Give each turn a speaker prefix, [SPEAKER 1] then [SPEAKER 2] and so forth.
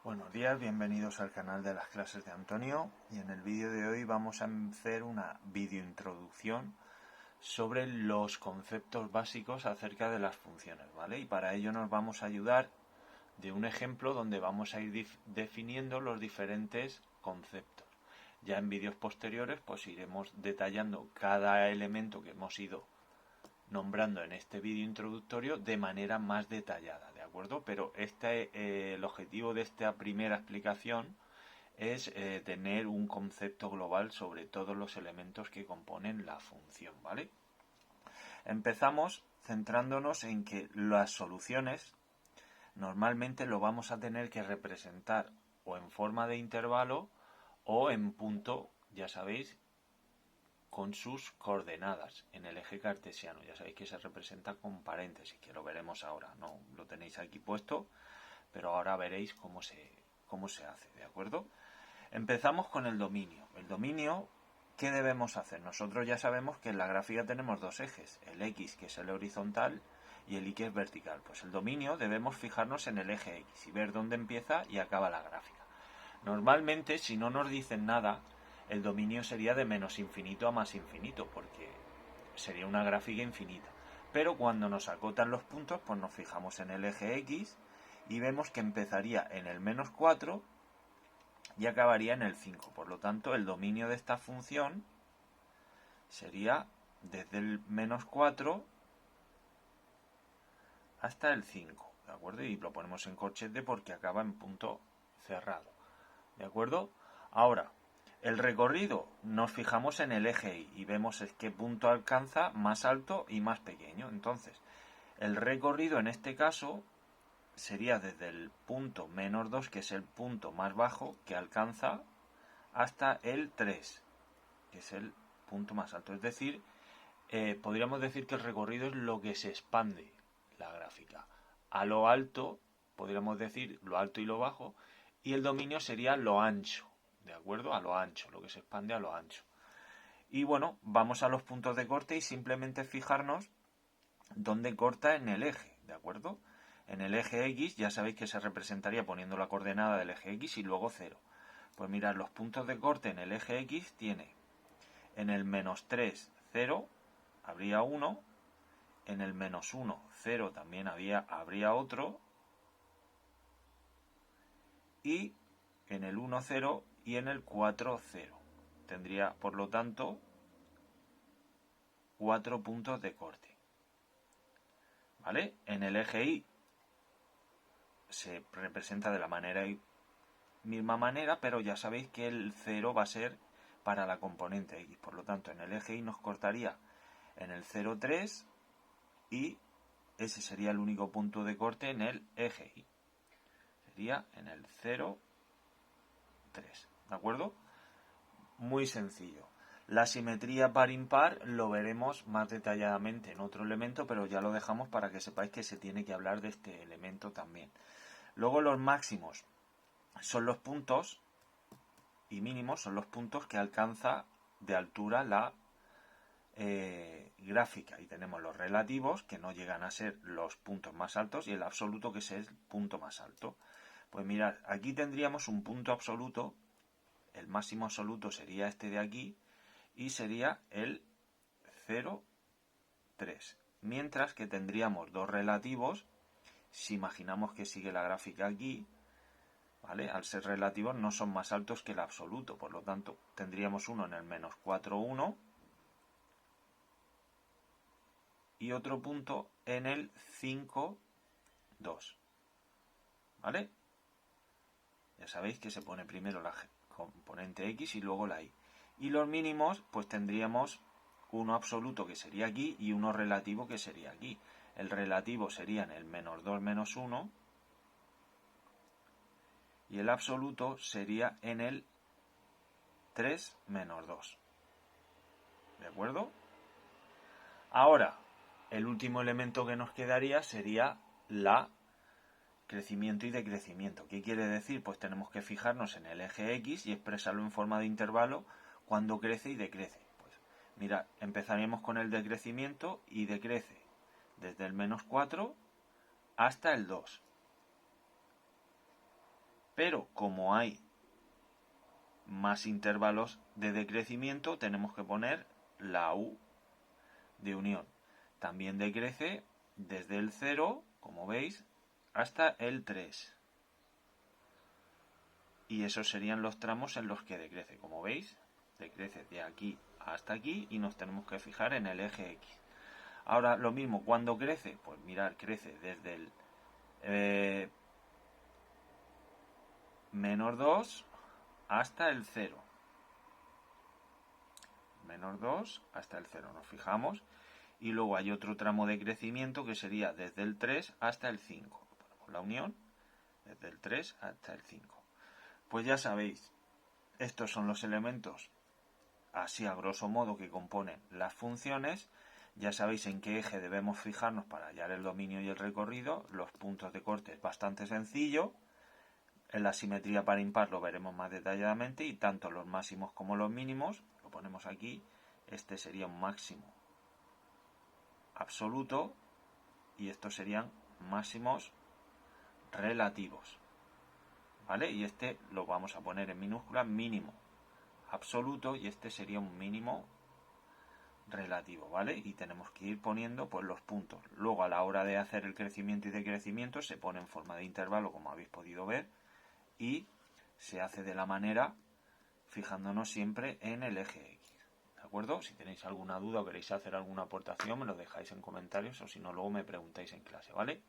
[SPEAKER 1] Buenos días, bienvenidos al canal de las clases de Antonio, y en el vídeo de hoy vamos a hacer una videointroducción sobre los conceptos básicos acerca de las funciones, ¿vale? Y para ello nos vamos a ayudar de un ejemplo donde vamos a ir definiendo los diferentes conceptos. Ya en vídeos posteriores pues iremos detallando cada elemento que hemos ido nombrando en este vídeo introductorio de manera más detallada, ¿de acuerdo? Pero el objetivo de esta primera explicación es tener un concepto global sobre todos los elementos que componen la función, ¿vale? Empezamos centrándonos en que las soluciones normalmente lo vamos a tener que representar o en forma de intervalo o en punto, ya sabéis, con sus coordenadas en el eje cartesiano. Ya sabéis que se representa con paréntesis, que lo veremos ahora. No lo tenéis aquí puesto, pero ahora veréis cómo se hace, ¿de acuerdo? Empezamos con el dominio. El dominio, ¿qué debemos hacer? Nosotros ya sabemos que en la gráfica tenemos dos ejes, el X, que es el horizontal, y el Y, que es vertical. Pues el dominio debemos fijarnos en el eje X y ver dónde empieza y acaba la gráfica. Normalmente, si no nos dicen nada, el dominio sería de menos infinito a más infinito, porque sería una gráfica infinita. Pero cuando nos acotan los puntos, pues nos fijamos en el eje X y vemos que empezaría en el menos 4 y acabaría en el 5. Por lo tanto, el dominio de esta función sería desde el menos 4 hasta el 5, ¿de acuerdo? Y lo ponemos en corchete porque acaba en punto cerrado, ¿de acuerdo? Ahora, el recorrido, nos fijamos en el eje Y vemos qué punto alcanza más alto y más pequeño. Entonces, el recorrido en este caso sería desde el punto menos 2, que es el punto más bajo que alcanza, hasta el 3, que es el punto más alto. Es decir, podríamos decir que el recorrido es lo que se expande la gráfica. A lo alto, podríamos decir lo alto y lo bajo, y el dominio sería lo ancho, ¿de acuerdo? A lo ancho, lo que se expande a lo ancho. Y bueno, vamos a los puntos de corte y simplemente fijarnos dónde corta en el eje, ¿de acuerdo? En el eje X ya sabéis que se representaría poniendo la coordenada del eje X y luego 0. Pues mirad, los puntos de corte en el eje X tiene en el menos 3, 0, habría uno, en el menos 1, 0 también habría otro, y en el 1, 0 y en el 4, 0. Tendría, por lo tanto, 4 puntos de corte. ¿Vale? En el eje Y se representa de la misma manera, pero ya sabéis que el 0 va a ser para la componente X. Por lo tanto, en el eje Y nos cortaría en el 0, 3 y ese sería el único punto de corte en el eje Y. Sería en el 0, 3. ¿De acuerdo? Muy sencillo. La simetría par-impar lo veremos más detalladamente en otro elemento, pero ya lo dejamos para que sepáis que se tiene que hablar de este elemento también. Luego los máximos son los puntos y mínimos son los puntos que alcanza de altura la gráfica. Y tenemos los relativos, que no llegan a ser los puntos más altos, y el absoluto, que es el punto más alto. Pues mirad, aquí tendríamos un punto absoluto. El máximo absoluto sería este de aquí y sería el 0, 3. Mientras que tendríamos dos relativos, si imaginamos que sigue la gráfica aquí, ¿vale? Al ser relativos no son más altos que el absoluto, por lo tanto tendríamos uno en el menos 4, 1 y otro punto en el 5, 2. ¿Vale? Ya sabéis que se pone primero la componente X y luego la Y. Y los mínimos, pues tendríamos uno absoluto, que sería aquí, y uno relativo, que sería aquí. El relativo sería en el menos 2, menos 1, y el absoluto sería en el 3, menos 2. ¿De acuerdo? Ahora, el último elemento que nos quedaría sería la crecimiento y decrecimiento. ¿Qué quiere decir? Pues tenemos que fijarnos en el eje X y expresarlo en forma de intervalo cuando crece y decrece. Pues mira, empezaríamos con el decrecimiento y decrece desde el menos 4 hasta el 2. Pero como hay más intervalos de decrecimiento, tenemos que poner la U de unión. También decrece desde el 0, como veis, hasta el 3. Y esos serían los tramos en los que decrece. Como veis, decrece de aquí hasta aquí y nos tenemos que fijar en el eje X. Ahora, lo mismo, ¿cuándo crece? Pues mirad, crece desde el menos 2 hasta el 0. Menos 2 hasta el 0, nos fijamos. Y luego hay otro tramo de crecimiento que sería desde el 3 hasta el 5. Ponemos la unión desde el 3 hasta el 5. Pues ya sabéis, estos son los elementos, así a grosso modo, que componen las funciones. Ya sabéis en qué eje debemos fijarnos para hallar el dominio y el recorrido. Los puntos de corte es bastante sencillo. En la simetría par impar lo veremos más detalladamente, y tanto los máximos como los mínimos, lo ponemos aquí, este sería un máximo absoluto y estos serían máximos relativos, ¿vale? Y este lo vamos a poner en minúsculas, mínimo absoluto, y este sería un mínimo relativo, ¿vale? Y tenemos que ir poniendo pues los puntos. Luego, a la hora de hacer el crecimiento y decrecimiento, se pone en forma de intervalo, como habéis podido ver, y se hace de la manera fijándonos siempre en el eje X, ¿de acuerdo? Si tenéis alguna duda o queréis hacer alguna aportación, me lo dejáis en comentarios, o si no, luego me preguntáis en clase, ¿vale?